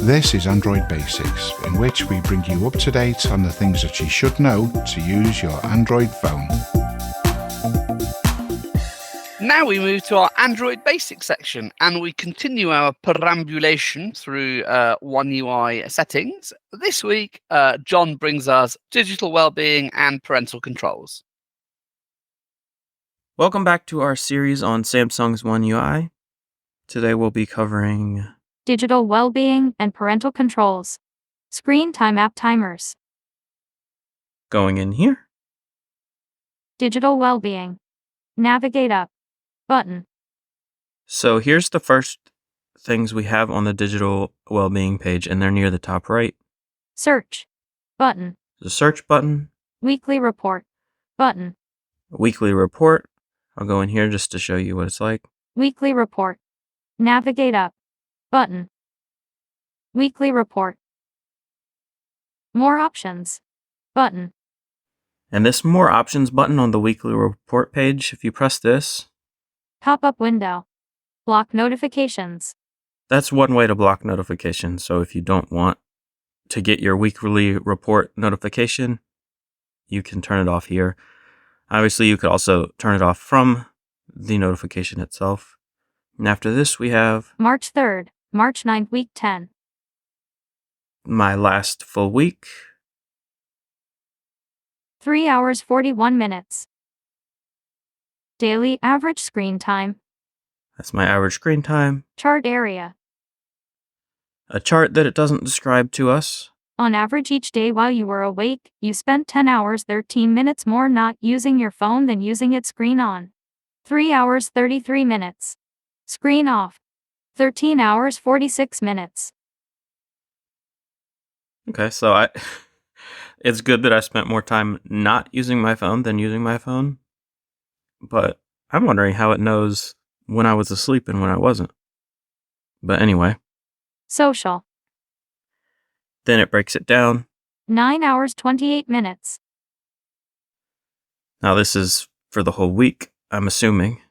This is Android Basics, in which we bring you up to date on the things that you should know to use your Android phone. Now we move to our Android Basics section, and we continue our perambulation through One UI settings. This week, John brings us Digital Wellbeing and Parental Controls. Welcome back to our series on Samsung's One UI. Today we'll be covering Digital Wellbeing and Parental Controls. Screen Time App Timers. going in here. Digital Wellbeing. Navigate up. Button. So here's the first things we have on the Digital Wellbeing page, and they're near the top right. Search. Button. The search button, Weekly Report. Button. weekly report. I'll go in here just to show you what it's like. Weekly Report. Navigate up. Button. Weekly Report. More options. Button. And this More Options button on the weekly report page, if you press this, Pop-up window. Block notifications. that's one way to block notifications. So if you don't want to get your weekly report notification, you can turn it off here. Obviously, you could also turn it off from the notification itself. And after this, we have March 3rd, March 9th, Week 10. my last full week. 3 hours 41 minutes. Daily average screen time. That's my average screen time. Chart area. A chart that it doesn't describe to us. On average each day while you were awake, you spent 10 hours 13 minutes more not using your phone than using its screen on. 3 hours 33 minutes. Screen off. 13 hours 46 minutes. Okay, so it's good that I spent more time not using my phone than using my phone. But I'm wondering how it knows when I was asleep and when I wasn't. But anyway, Social. then it breaks it down. 9 hours 28 minutes. Now this is for the whole week, I'm assuming.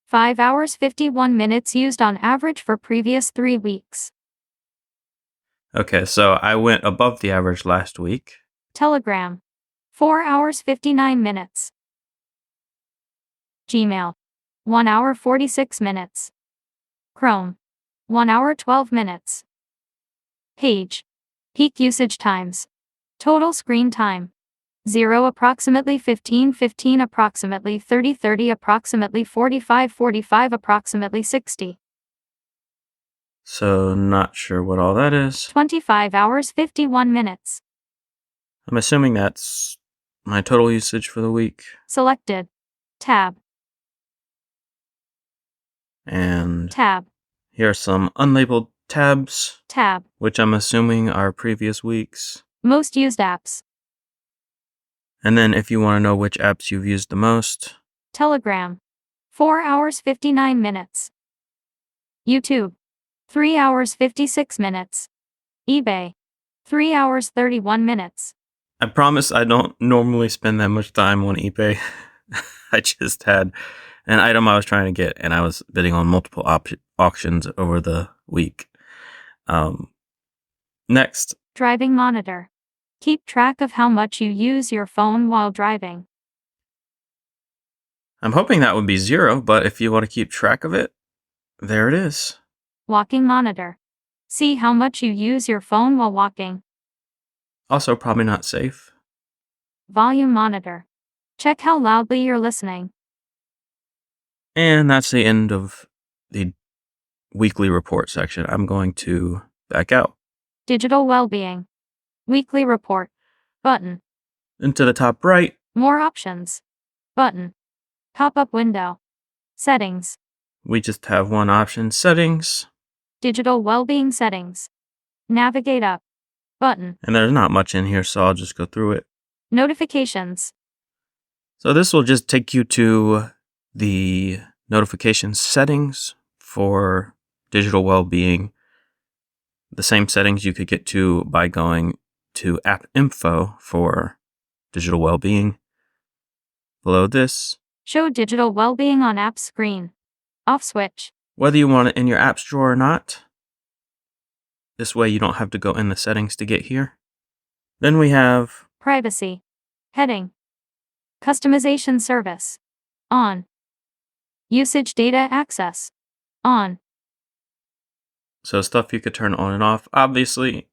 5 hours 51 minutes used on average for previous 3 weeks. Okay, so I went above the average last week. Telegram. 4 hours 59 minutes. Gmail. 1 hour 46 minutes. Chrome. 1 hour 12 minutes. Page. Peak usage times. Total screen time. 0 approximately 15 15 approximately 30 30 approximately 45 45 approximately 60. So not sure what all that is. 25 hours 51 minutes. I'm assuming that's my total usage for the week. Selected. Tab. And Tab. here are some unlabeled tabs, Tab. which I'm assuming are previous weeks. Most used apps. And then if you want to know which apps you've used the most, Telegram. 4 hours 59 minutes. YouTube. 3 hours 56 minutes. eBay. 3 hours 31 minutes. I promise I don't normally spend that much time on eBay. I just had an item I was trying to get, and I was bidding on multiple auctions over the week. Next, Driving monitor. Keep track of how much you use your phone while driving. I'm hoping that would be 0, but if you want to keep track of it, there it is. Walking monitor. See how much you use your phone while walking. Also, probably not safe. Volume monitor. Check how loudly you're listening. And that's the end of the weekly report section. I'm going to back out. Digital Wellbeing. Weekly Report. Button. Into the top right, More options. Button. Pop-up window. Settings. we just have one option, settings. Digital Wellbeing settings. Navigate up. Button. And there's not much in here, so I'll just go through it. Notifications. So this will just take you to the notification settings for Digital Wellbeing. The same settings you could get to by going to App Info for Digital Wellbeing. Below this, Show Digital Wellbeing on app screen. Off switch. whether you want it in your apps drawer or not, This way you don't have to go in the settings to get here. Then we have Privacy. Heading. Customization service. On. Usage data access. On. so stuff you could turn on and off. Obviously,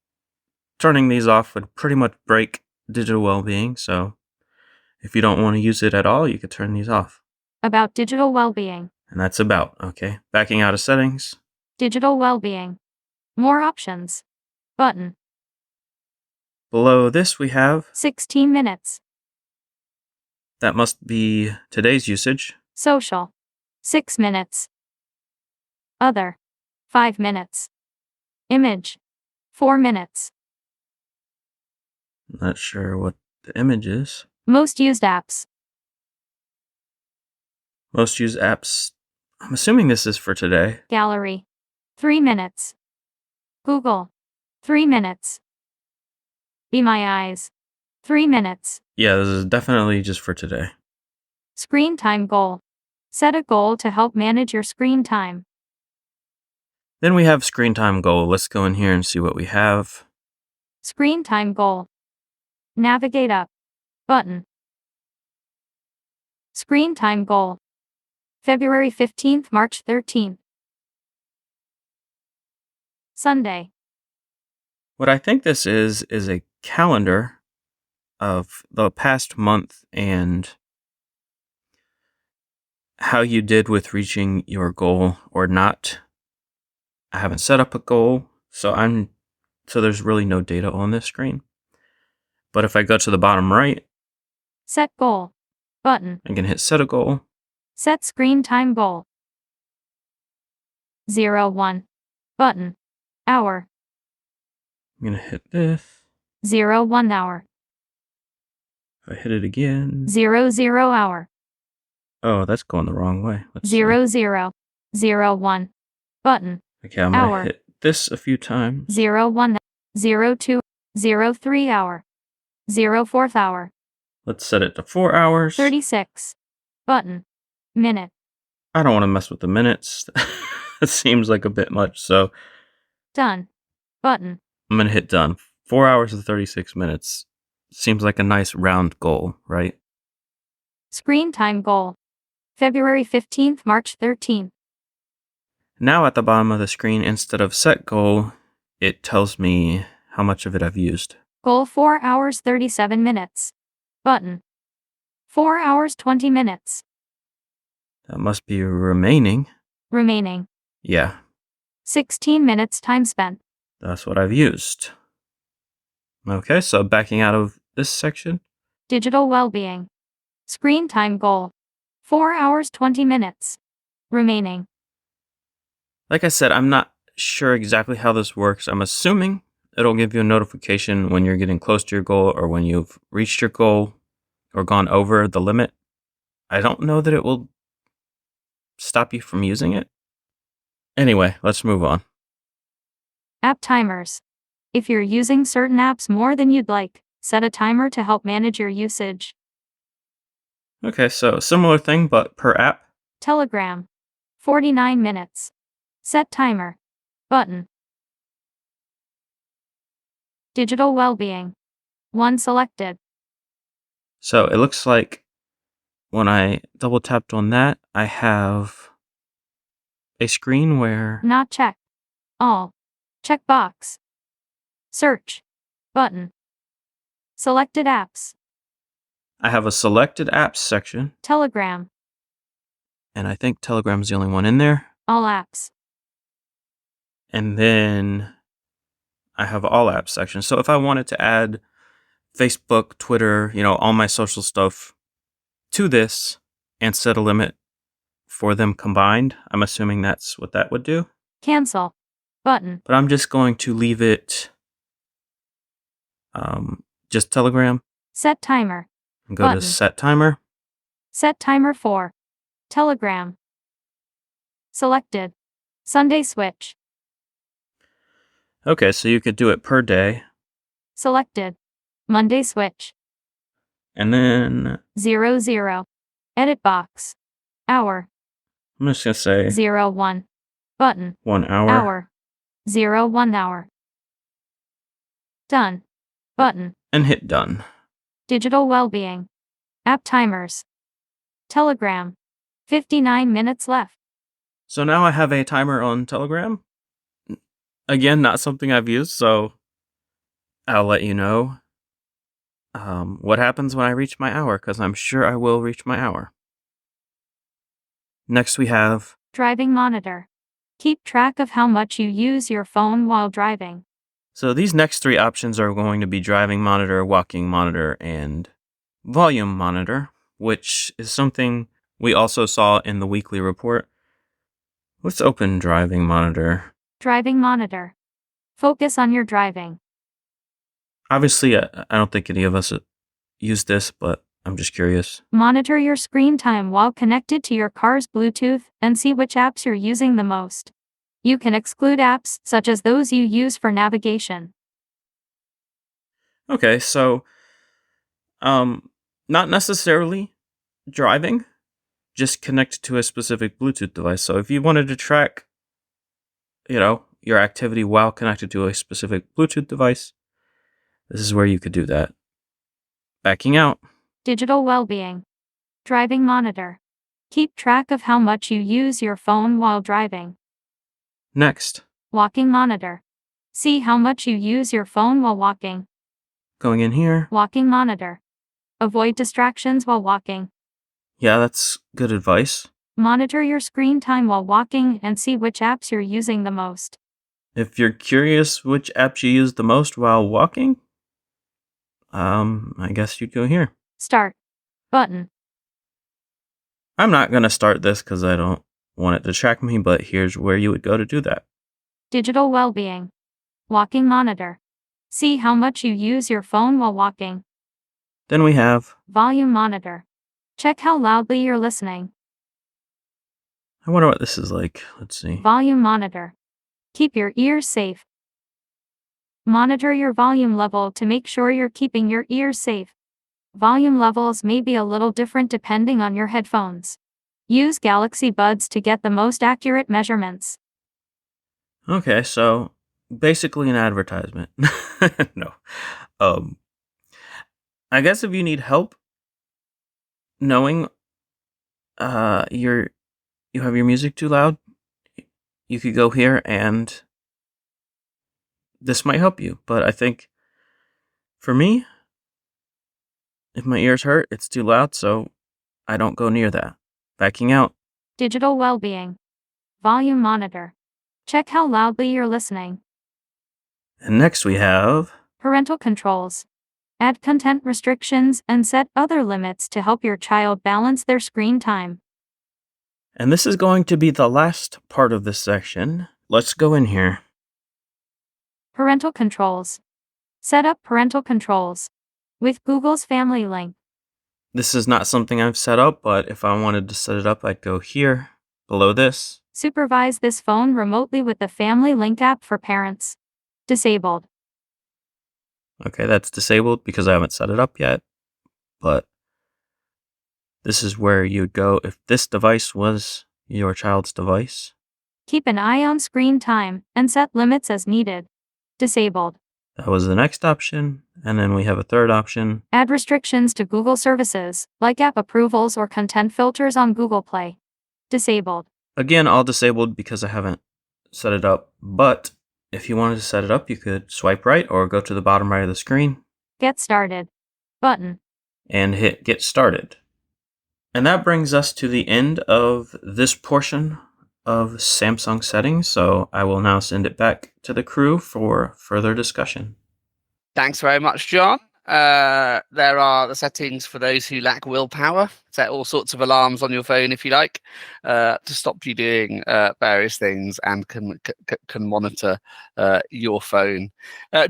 turning these off would pretty much break digital well-being, so if you don't want to use it at all, you could turn these off. About digital well-being. And that's about, okay. Backing out of settings. Digital well-being. More options. Button. Below this we have, 16 minutes. that must be today's usage. Social. 6 minutes. Other. 5 minutes. Image. 4 minutes. Not sure what the image is. Most used apps. Most used apps. I'm assuming this is for today. Gallery. 3 minutes. Google. 3 minutes. Be My Eyes. 3 minutes. Yeah, this is definitely just for today. Screen time goal. Set a goal to help manage your screen time. Then we have screen time goal. Let's go in here and see what we have. Screen time goal. Navigate up. Button. Screen time goal. February 15th, March 13th. Sunday. What I think this is a calendar of the past month and how you did with reaching your goal or not. I haven't set up a goal, so there's really no data on this screen. But if I go to the bottom right, Set goal. Button. I can hit set a goal. Set screen time goal. 01. Button. Hour. I'm going to hit this. 01 hour. If I hit it again. 00 hour. Oh, that's going the wrong way. Let's see. 01. Button. Okay, I'm going hour. to hit this a few times. 01. 02. 03 hour. 04th hour. Let's set it to 4 hours. 36. Button. Minute. I don't want to mess with the minutes. It seems like a bit much, so Done. Button. I'm going to hit done. 4 hours and 36 minutes. Seems like a nice round goal, right? Screen time goal. February 15th, March 13th. Now at the bottom of the screen, instead of set goal, it tells me how much of it I've used. Goal 4 hours 37 minutes. Button. 4 hours 20 minutes. That must be remaining. Remaining. Yeah, 16 minutes time spent. that's what I've used. Okay, so backing out of this section. Digital well-being. Screen time goal. 4 hours 20 minutes. Remaining. Like I said, I'm not sure exactly how this works. I'm assuming it'll give you a notification when you're getting close to your goal or when you've reached your goal or gone over the limit. I don't know that it will stop you from using it. Anyway, let's move on. App timers. If you're using certain apps more than you'd like, set a timer to help manage your usage. Okay, so similar thing, but per app. Telegram. 49 minutes. Set timer. Button. Digital well-being. 1 selected. So it looks like when I double tapped on that, I have a screen where Not checked. All. Checkbox. Search. Button. Selected apps. I have a selected apps section, Telegram. and I think Telegram's the only one in there. All apps. And then I have all apps section. So if I wanted to add Facebook, Twitter, all my social stuff to this and set a limit for them combined, I'm assuming that's what that would do. Cancel. Button. But I'm just going to leave it just Telegram Set timer. and go Button. to set timer. Set timer for Telegram. Selected. Sunday switch. Okay, so you could do it per day. Selected. Monday switch. And then 00. Edit box. Hour. I'm just going to say 01. Button. 1 hour. Hour. 01 hour. Done. Button. and hit done. Digital Wellbeing. App timers. Telegram. 59 minutes left. So now I have a timer on Telegram. Again, not something I've used, so I'll let you know what happens when I reach my hour, because I'm sure I will reach my hour. Next we have Driving monitor. Keep track of how much you use your phone while driving. So these next three options are going to be driving monitor, walking monitor, and volume monitor, which is something we also saw in the weekly report. Let's open driving monitor. Driving monitor. Focus on your driving. Obviously, I don't think any of us use this, but I'm just curious. Monitor your screen time while connected to your car's Bluetooth and see which apps you're using the most. You can exclude apps such as those you use for navigation. Okay, so not necessarily driving, just connected to a specific Bluetooth device. So if you wanted to track, your activity while connected to a specific Bluetooth device, this is where you could do that. Backing out. Digital Wellbeing. Driving monitor. Keep track of how much you use your phone while driving. Next. Walking monitor. See how much you use your phone while walking. Going in here. Walking monitor. Avoid distractions while walking. Yeah, that's good advice. Monitor your screen time while walking and see which apps you're using the most. If you're curious which apps you use the most while walking, I guess you'd go here. Start. Button. I'm not going to start this because I don't want it to track me, but here's where you would go to do that. Digital Wellbeing. Walking monitor. See how much you use your phone while walking. Then we have Volume monitor. Check how loudly you're listening. I wonder what this is like. Let's see. Volume monitor. Keep your ears safe. Monitor your volume level to make sure you're keeping your ears safe. Volume levels may be a little different depending on your headphones. Use Galaxy Buds to get the most accurate measurements. Okay, so basically an advertisement. No. I guess if you need help knowing you have your music too loud, you could go here and this might help you. But I think for me, if my ears hurt, it's too loud, so I don't go near that. Backing out. Digital Wellbeing. Volume monitor. Check how loudly you're listening. And next we have Parental controls. Add content restrictions and set other limits to help your child balance their screen time. And this is going to be the last part of this section. Let's go in here. Parental controls. Set up parental controls with Google's Family link. This is not something I've set up, but if I wanted to set it up, I'd go here, below this. Supervise this phone remotely with the Family Link app for parents. Disabled. Okay, that's disabled because I haven't set it up yet. But this is where you'd go if this device was your child's device. Keep an eye on screen time and set limits as needed. Disabled. That was the next option. And then we have a third option. Add restrictions to Google services, like app approvals or content filters on Google Play. Disabled. Again, all disabled because I haven't set it up. But if you wanted to set it up, you could swipe right or go to the bottom right of the screen. Get started. Button. And hit get started. And that brings us to the end of this portion of Samsung settings. So I will now send it back to the crew for further discussion. Thanks very much, John. There are the settings for those who lack willpower. Set all sorts of alarms on your phone if you like, to stop you doing various things, and can monitor your phone.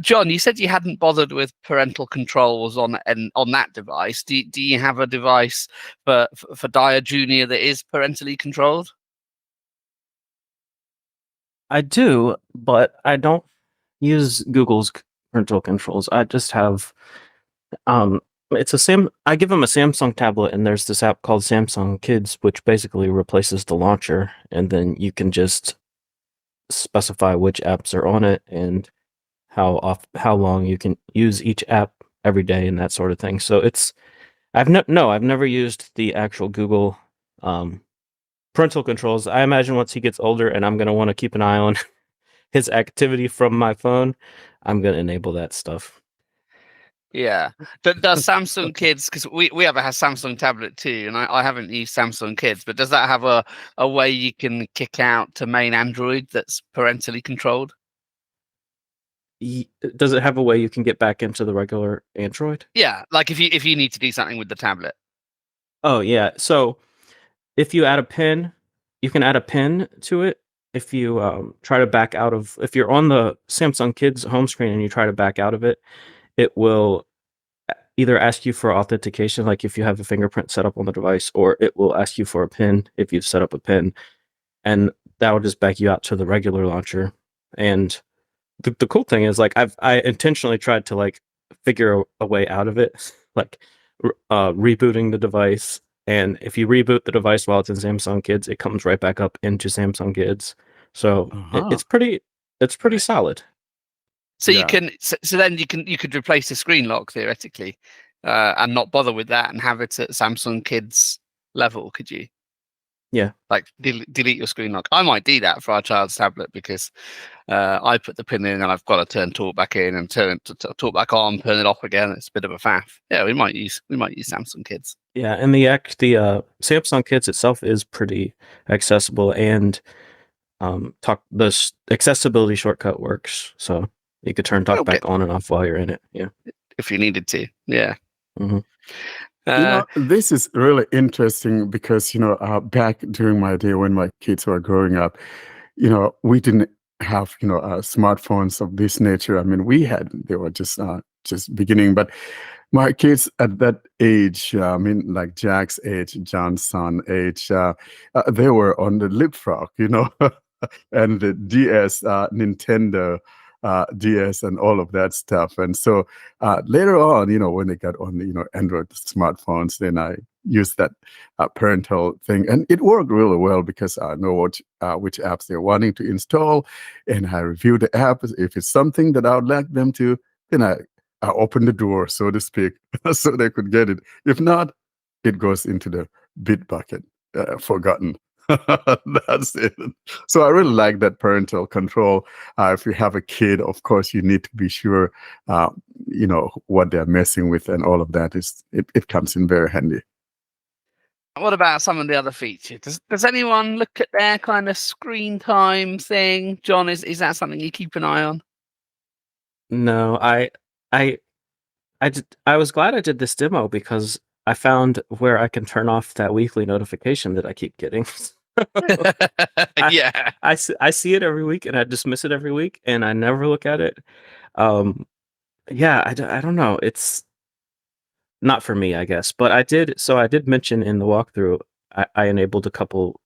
John, you said you hadn't bothered with parental controls on that device. Do you have a device for Dyer Junior that is parentally controlled? I do, but I don't use Google's parental controls. I just have I give him a Samsung tablet, and there's this app called Samsung Kids, which basically replaces the launcher, and then you can just specify which apps are on it and how long you can use each app every day and that sort of thing. So I've never used the actual Google parental controls. I imagine once he gets older and I'm going to want to keep an eye on his activity from my phone, I'm going to enable that stuff. Yeah. Does Samsung Kids, because we have a Samsung tablet too, and I haven't used Samsung Kids, but does that have a way you can kick out to main Android that's parentally controlled? Does it have a way you can get back into the regular Android? Yeah, like if you need to do something with the tablet. Oh yeah. So if you add a pin, you can add a pin to it. If you try to back out of, if you're on the Samsung Kids home screen and you try to back out of it, it will either ask you for authentication, like if you have a fingerprint set up on the device, or it will ask you for a pin if you've set up a pin, and that will just back you out to the regular launcher. And the cool thing is, like, I intentionally tried to like figure a way out of it, like rebooting the device. And if you reboot the device while it's in Samsung Kids, it comes right back up into Samsung Kids. So it's pretty solid. So Yeah. you can, so then you could replace the screen lock theoretically, and not bother with that and have it at Samsung Kids level, could you? Yeah. Like delete your screen lock. I might do that for our child's tablet because I put the pin in and I've got to turn talk back in and turn talk back on, turn it off again. It's a bit of a faff. Yeah, we might use Samsung Kids. Yeah, and the Samsung Kids itself is pretty accessible, and the accessibility shortcut works, so you could turn talk back on and off while you're in it. Yeah, if you needed to. Yeah. Mm-hmm. This is really interesting because back during my day when my kids were growing up, we didn't have smartphones of this nature. I mean, they were just beginning, but my kids at that age, like Jack's age, John's son age, they were on the leapfrog, and the DS, Nintendo DS, and all of that stuff. And so later on, when they got on Android smartphones, then I used that parental thing, and it worked really well because I know which apps they're wanting to install, and I review the app. If it's something that I would like them to, then I open the door, so to speak, so they could get it. If not, it goes into the bit bucket, forgotten. That's it. So I really like that parental control. If you have a kid, of course, you need to be sure, what they're messing with, and all of that it comes in very handy. What about some of the other features? Does anyone look at their kind of screen time thing? John, is that something you keep an eye on? No, I was glad I did this demo because I found where I can turn off that weekly notification that I keep getting. Yeah. I see it every week and I dismiss it every week and I never look at it. Yeah, I don't know. It's not for me, I guess. But I did mention in the walkthrough, I enabled a couple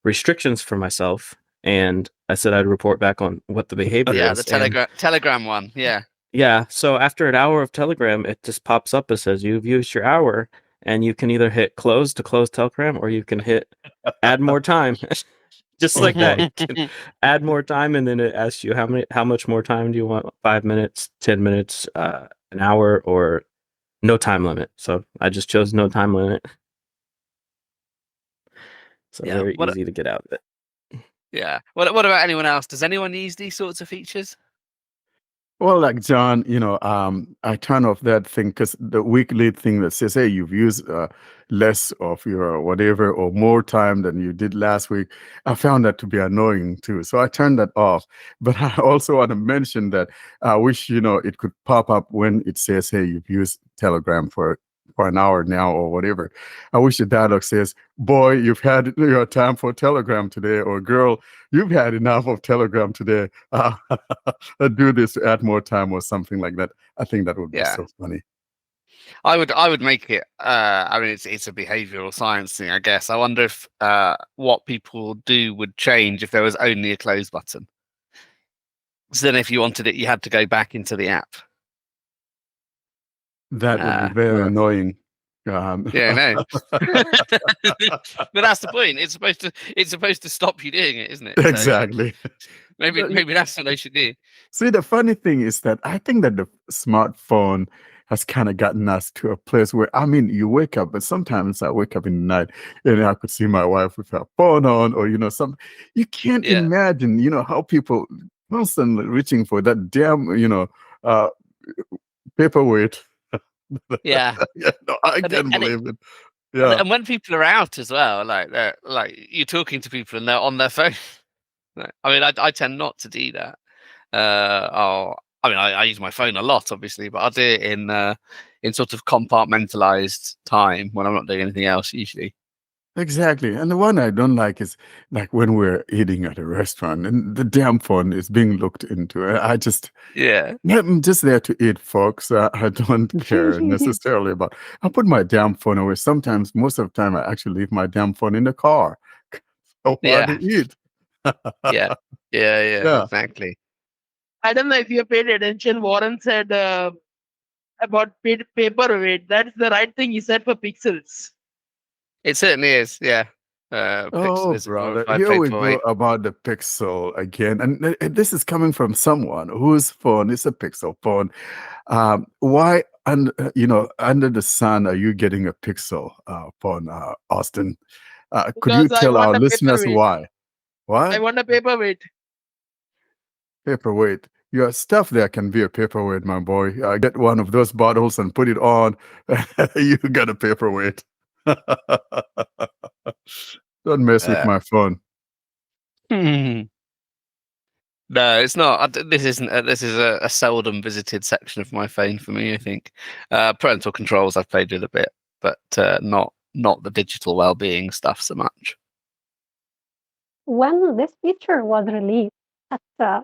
restrictions for myself, and I said I'd report back on what the behavior is. Yeah, the Telegram one. Yeah. Yeah. So after an hour of Telegram, it just pops up and says you've used your hour, and you can either hit close to close Telegram, or you can hit add more time. Just like that. You can add more time, and then it asks you how much more time do you want? 5 minutes, 10 minutes, an hour, or no time limit. So I just chose no time limit. So Yeah, very easy to get out of it. Yeah. What about anyone else? Does anyone use these sorts of features? Well, like John, I turn off that thing because the weekly thing that says, hey, you've used less of your whatever or more time than you did last week. I found that to be annoying too. So I turned that off. But I also want to mention that I wish, it could pop up when it says, hey, you've used Telegram for an hour now or whatever. I wish the dialogue says, boy, you've had your time for Telegram today, or girl, you've had enough of Telegram today. Do this to add more time or something like that. I think that would be so funny. I would make it. I mean, it's a behavioral science thing, I guess. I wonder if what people do would change if there was only a close button. So then, if you wanted it, you had to go back into the app. That would be very annoying. Yeah, I know. But that's the point. It's supposed to stop you doing it, isn't it? Exactly. Maybe that's what they should do. See, the funny thing is that I think that the smartphone has kind of gotten us to a place where, I mean, you wake up, but sometimes I wake up in the night and I could see my wife with her phone on, or, some, you can't Yeah. imagine, how people constantly reaching for that damn, uh, paperweight. Yeah. Yeah, no, I And can't and believe it. And, Yeah, and when people are out as well, like they're like you're talking to people and they're on their phone. Like, I mean, I tend not to do that. I use my phone a lot, obviously, but I'll do it in sort of compartmentalized time when I'm not doing anything else usually. exactly. And the one I don't like is like when we're eating at a restaurant and the damn phone is being looked into. I just, Yeah, yeah, I'm just there to eat, folks. I don't care necessarily about. I put my damn phone away. Sometimes, most of the time, I actually leave my damn phone in the car. I want yeah, to eat. yeah, yeah, Yeah, exactly. I don't know if you paid attention. Warren said about paperweight. That's the right thing he said for pixels. It certainly is. Yeah, Pixel oh, is a brother, glorified here we go paperweight. about the Pixel again, and this is coming from someone whose phone is a Pixel phone. Why, under the sun, are you getting a Pixel phone, Austin? Could you Because I tell want our a listeners paperweight. why? I What? want a paperweight. Paperweight. Your stuff there can be a paperweight, my boy. Get one of those bottles and put it on. You got a paperweight. Don't mess with Uh, my phone. No, it's not. This isn't. This is a seldom visited section of my phone for me. I think parental controls I've played with a bit, but not the digital well-being stuff so much. When this feature was released at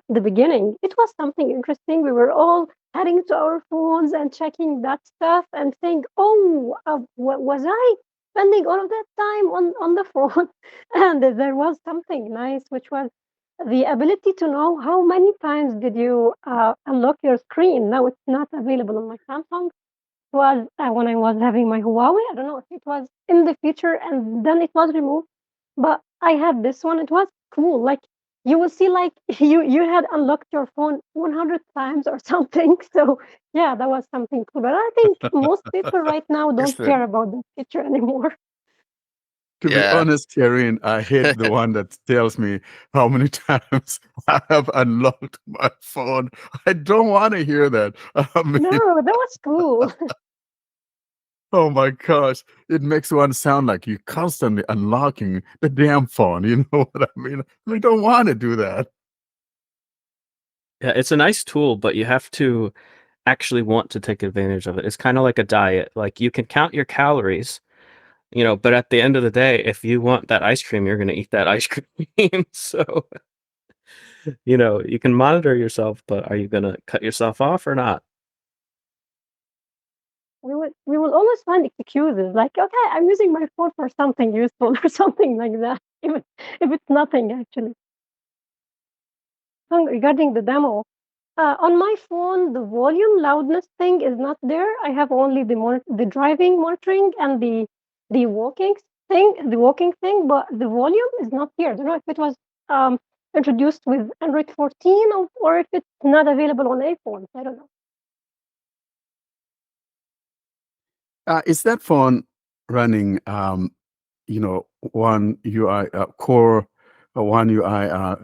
the beginning, it was something interesting. We were all heading to our phones and checking that stuff and think, oh, was I spending all of that time on the phone? And there was something nice, which was the ability to know how many times did you unlock your screen. Now it's not available on my Samsung. It was when I was having my Huawei. I don't know if it was in the future and then it was removed, but I had this one. It was cool. Like you will see, like you had unlocked your phone 100 times or something. So yeah, that was something cool. But I think most people right now don't Excellent. care about that feature anymore. To be Yeah. honest, Karine, I hate the one that tells me how many times I have unlocked my phone. I don't want to hear that. I mean, No, that was cool. oh my gosh, it makes one sound like you're constantly unlocking the damn phone. You know what I mean? I don't want to do that. Yeah, it's a nice tool, but you have to actually want to take advantage of it. It's kind of like a diet. Like you can count your calories, but at the end of the day, if you want that ice cream, you're going to eat that ice cream. So, you can monitor yourself, but are you going to cut yourself off or not? We will always find excuses like, okay, I'm using my phone for something useful or something like that, even if it's nothing actually. Regarding the demo, on my phone, the volume loudness thing is not there. I have only the driving monitoring and the walking thing, but the volume is not here. I don't know if it was um, introduced with Android 14 or if it's not available on iPhones. I don't know. Is that phone running, One UI core, One UI?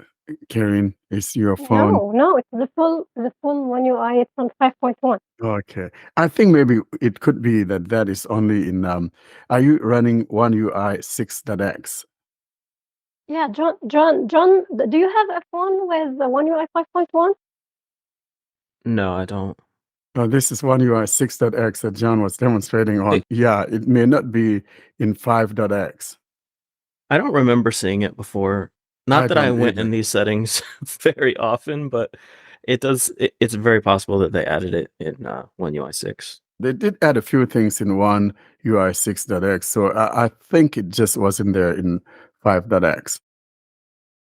Karine, is your phone? No, it's the full One UI. It's on 5.1. Okay. I think maybe it could be that is only in. Are you running One UI 6.x? Yeah, John, do you have a phone with the One UI 5.1? No, I don't. No, this is One UI 6.x that John was demonstrating on. Yeah, it may not be in 5.x. I don't remember seeing it before. Not I that I don't went either. in these settings very often, but it's very possible that they added it in One UI 6. They did add a few things in One UI 6.x, so I think it just wasn't there in 5.x.